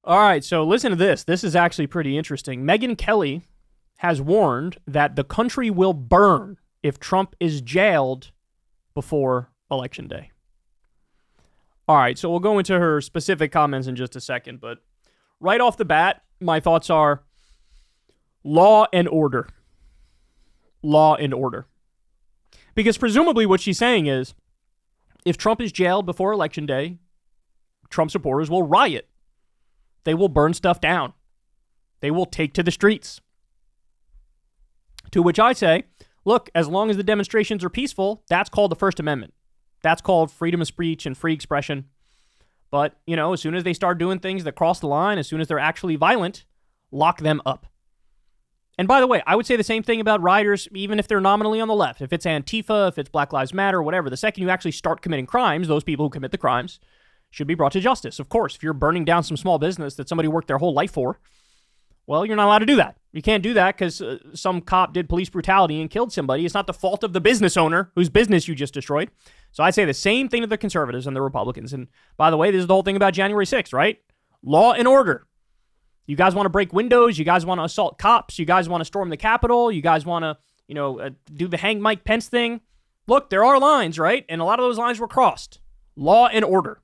All right, so listen to this. This is actually pretty interesting. Megyn Kelly has warned that the country will burn if Trump is jailed before Election Day. All right, so we'll go into her specific comments in just a second, but right off the bat, my thoughts are law and order. Law and order. Because presumably what she's saying is, if Trump is jailed before Election Day, Trump supporters will riot. They will burn stuff down. They will take to the streets. To which I say, look, as long as the demonstrations are peaceful, that's called the First Amendment. That's called freedom of speech and free expression. But, as soon as they start doing things that cross the line, as soon as they're actually violent, lock them up. And by the way, I would say the same thing about rioters, even if they're nominally on the left. If it's Antifa, if it's Black Lives Matter, whatever, the second you actually start committing crimes, those people who commit the crimes should be brought to justice. Of course, if you're burning down some small business that somebody worked their whole life for, well, you're not allowed to do that. You can't do that because some cop did police brutality and killed somebody. It's not the fault of the business owner whose business you just destroyed. So I say the same thing to the conservatives and the Republicans. And by the way, this is the whole thing about January 6th, right? Law and order. You guys want to break windows. You guys want to assault cops. You guys want to storm the Capitol. You guys want to, do the hang Mike Pence thing. Look, there are lines, right? And a lot of those lines were crossed. Law and order.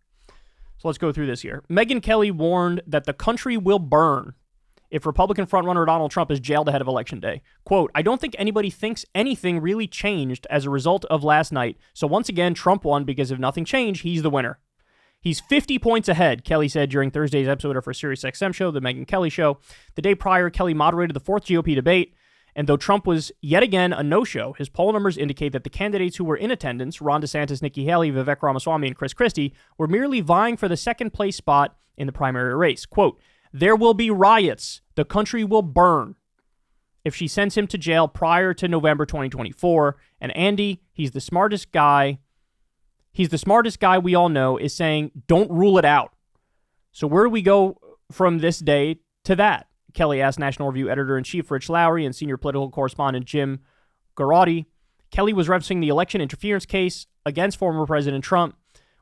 So let's go through this here. Megyn Kelly warned that the country will burn if Republican frontrunner Donald Trump is jailed ahead of Election Day. Quote, I don't think anybody thinks anything really changed as a result of last night. So once again, Trump won because if nothing changed, he's the winner. He's 50 points ahead, Kelly said during Thursday's episode of her SiriusXM show, The Megyn Kelly Show. The day prior, Kelly moderated the fourth GOP debate, and though Trump was yet again a no-show, his poll numbers indicate that the candidates who were in attendance, Ron DeSantis, Nikki Haley, Vivek Ramaswamy, and Chris Christie, were merely vying for the second-place spot in the primary race. Quote, there will be riots. The country will burn if she sends him to jail prior to November 2024. And Andy, he's the smartest guy. He's the smartest guy we all know, is saying, don't rule it out. So where do we go from this day to that? Kelly asked National Review editor-in-chief Rich Lowry and senior political correspondent Jim Garotti. Kelly was referencing the election interference case against former President Trump,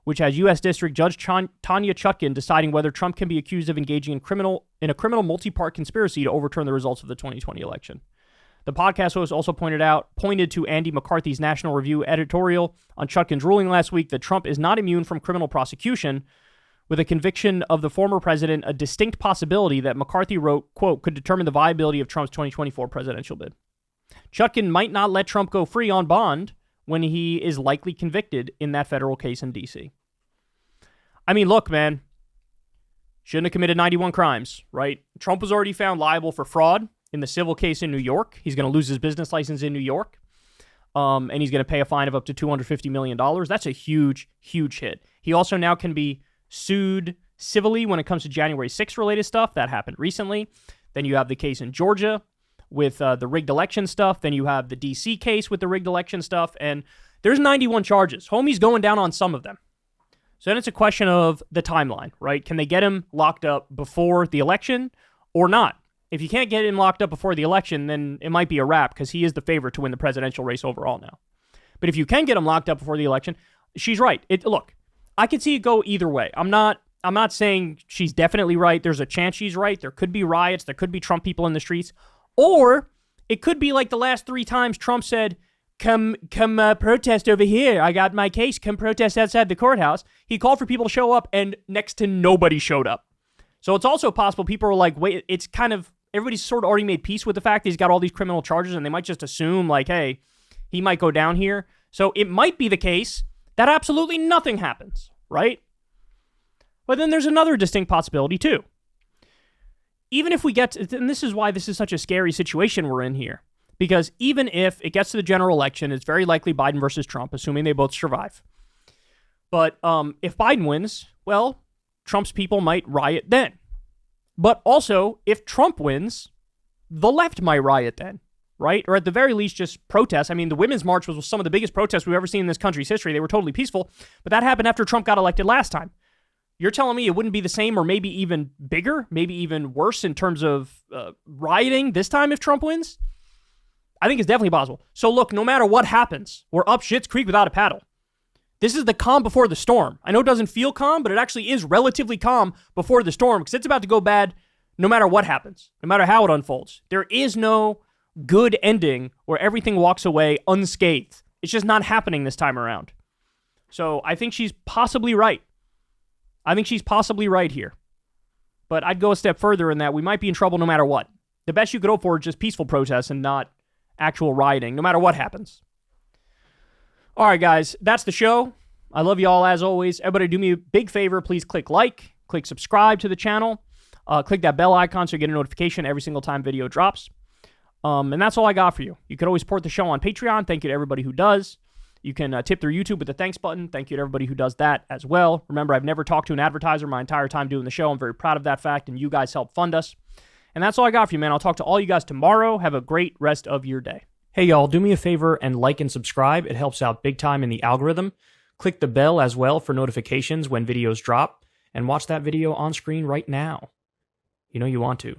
which has U.S. District Judge Tanya Chutkan deciding whether Trump can be accused of engaging in a criminal multi-part conspiracy to overturn the results of the 2020 election. The podcast host also pointed to Andy McCarthy's National Review editorial on Chutkan's ruling last week that Trump is not immune from criminal prosecution, with a conviction of the former president a distinct possibility that McCarthy wrote, quote, could determine the viability of Trump's 2024 presidential bid. Chutkan might not let Trump go free on bond when he is likely convicted in that federal case in D.C. I mean, look, man, shouldn't have committed 91 crimes, right? Trump was already found liable for fraud in the civil case in New York. He's going to lose his business license in New York, and he's going to pay a fine of up to $250 million. That's a huge, huge hit. He also now can be sued civilly when it comes to January 6th related stuff. That happened recently. Then you have the case in Georgia with the rigged election stuff. Then you have the D.C. case with the rigged election stuff. And there's 91 charges. Homie's going down on some of them. So then it's a question of the timeline, right? Can they get him locked up before the election or not? If you can't get him locked up before the election, then it might be a wrap because he is the favorite to win the presidential race overall now. But if you can get him locked up before the election, she's right. Look, I could see it go either way. I'm not saying she's definitely right. There's a chance she's right. There could be riots. There could be Trump people in the streets. Or it could be like the last 3 times Trump said, come protest over here. I got my case. Come protest outside the courthouse. He called for people to show up and next to nobody showed up. So it's also possible people are like, wait, it's kind of, everybody's sort of already made peace with the fact that he's got all these criminal charges and they might just assume like, hey, he might go down here. So it might be the case that absolutely nothing happens, right? But then there's another distinct possibility too. Even if we get to, and this is why this is such a scary situation we're in here, because even if it gets to the general election, it's very likely Biden versus Trump, assuming they both survive. But if Biden wins, well, Trump's people might riot then. But also, if Trump wins, the left might riot then, right? Or at the very least, just protest. I mean, the Women's March was some of the biggest protests we've ever seen in this country's history. They were totally peaceful, but that happened after Trump got elected last time. You're telling me it wouldn't be the same or maybe even bigger, maybe even worse in terms of rioting this time if Trump wins? I think it's definitely possible. So look, no matter what happens, we're up shit's creek without a paddle. This is the calm before the storm. I know it doesn't feel calm, but it actually is relatively calm before the storm because it's about to go bad no matter what happens, no matter how it unfolds. There is no good ending where everything walks away unscathed. It's just not happening this time around. So I think she's possibly right. I think she's possibly right here. But I'd go a step further in that we might be in trouble no matter what. The best you could hope for is just peaceful protests and not actual rioting, no matter what happens. All right, guys, that's the show. I love you all as always. Everybody do me a big favor. Please click like, click subscribe to the channel. Click that bell icon so you get a notification every single time video drops. And that's all I got for you. You can always support the show on Patreon. Thank you to everybody who does. You can tip through YouTube with the thanks button. Thank you to everybody who does that as well. Remember, I've never talked to an advertiser my entire time doing the show. I'm very proud of that fact, and you guys help fund us. And that's all I got for you, man. I'll talk to all you guys tomorrow. Have a great rest of your day. Hey, y'all, do me a favor and like and subscribe. It helps out big time in the algorithm. Click the bell as well for notifications when videos drop, and watch that video on screen right now. You know you want to.